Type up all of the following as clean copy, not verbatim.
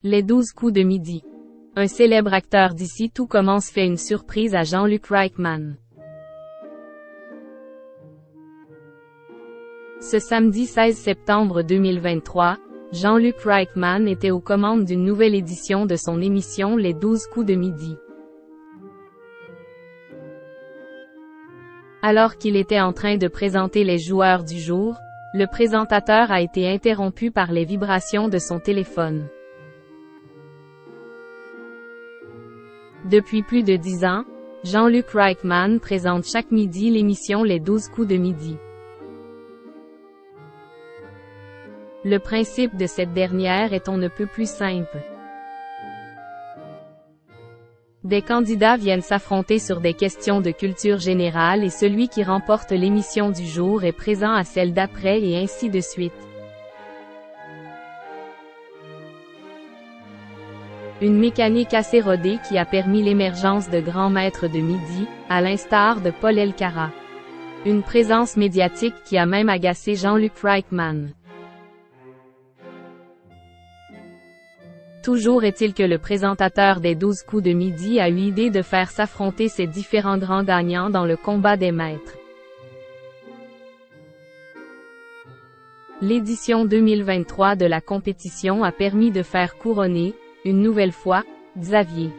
Les 12 coups de midi. Un célèbre acteur d'ici tout commence fait une surprise à Jean-Luc Reichmann. Ce samedi 16 septembre 2023, Jean-Luc Reichmann était aux commandes d'une nouvelle édition de son émission Les 12 coups de midi. Alors qu'il était en train de présenter les joueurs du jour, le présentateur a été interrompu par les vibrations de son téléphone. Depuis plus de 10 ans, Jean-Luc Reichmann présente chaque midi l'émission Les 12 coups de midi. Le principe de cette dernière est on ne peut plus simple. Des candidats viennent s'affronter sur des questions de culture générale et celui qui remporte l'émission du jour est présent à celle d'après et ainsi de suite. Une mécanique assez rodée qui a permis l'émergence de grands maîtres de midi, à l'instar de Paul Elkarat. Une présence médiatique qui a même agacé Jean-Luc Reichmann. Toujours est-il que le présentateur des 12 coups de midi a eu l'idée de faire s'affronter ces différents grands gagnants dans le combat des maîtres. L'édition 2023 de la compétition a permis de faire couronner, une nouvelle fois, Xavier.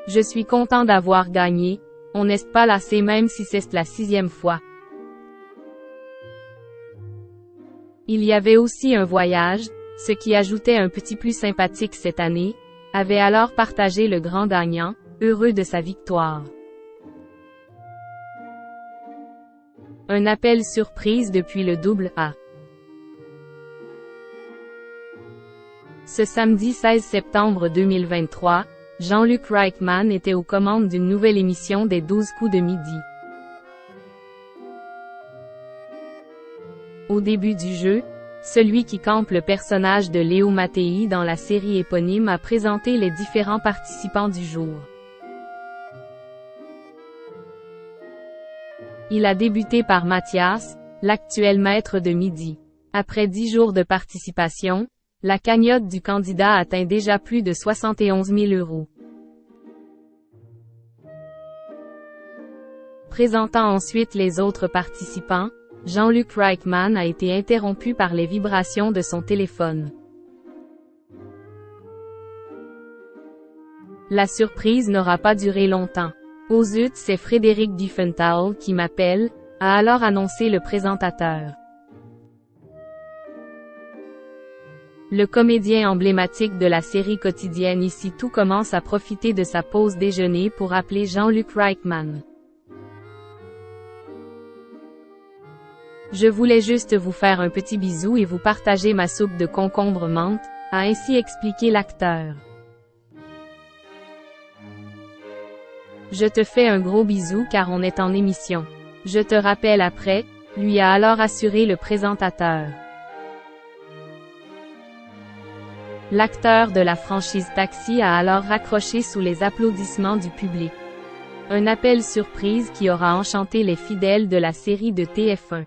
Je suis content d'avoir gagné, on n'est pas lassé même si c'est la 6e fois. Il y avait aussi un voyage, ce qui ajoutait un petit plus sympathique cette année, avait alors partagé le grand gagnant, heureux de sa victoire. Un appel surprise depuis le double A. Ce samedi 16 septembre 2023, Jean-Luc Reichmann était aux commandes d'une nouvelle émission des 12 coups de midi. Au début du jeu, celui qui campe le personnage de Léo Mattei dans la série éponyme a présenté les différents participants du jour. Il a débuté par Mathias, l'actuel maître de midi. Après 10 jours de participation, la cagnotte du candidat atteint déjà plus de 71 000 €. Présentant ensuite les autres participants, Jean-Luc Reichmann a été interrompu par les vibrations de son téléphone. La surprise n'aura pas duré longtemps. Oh zut, c'est Frédéric Diefenthal qui m'appelle, a alors annoncé le présentateur. Le comédien emblématique de la série quotidienne Ici tout commence à profiter de sa pause déjeuner pour appeler Jean-Luc Reichmann. Je voulais juste vous faire un petit bisou et vous partager ma soupe de concombre menthe, a ainsi expliqué l'acteur. Je te fais un gros bisou car on est en émission. Je te rappelle après, lui a alors assuré le présentateur. L'acteur de la franchise Taxi a alors raccroché sous les applaudissements du public. Un appel surprise qui aura enchanté les fidèles de la série de TF1.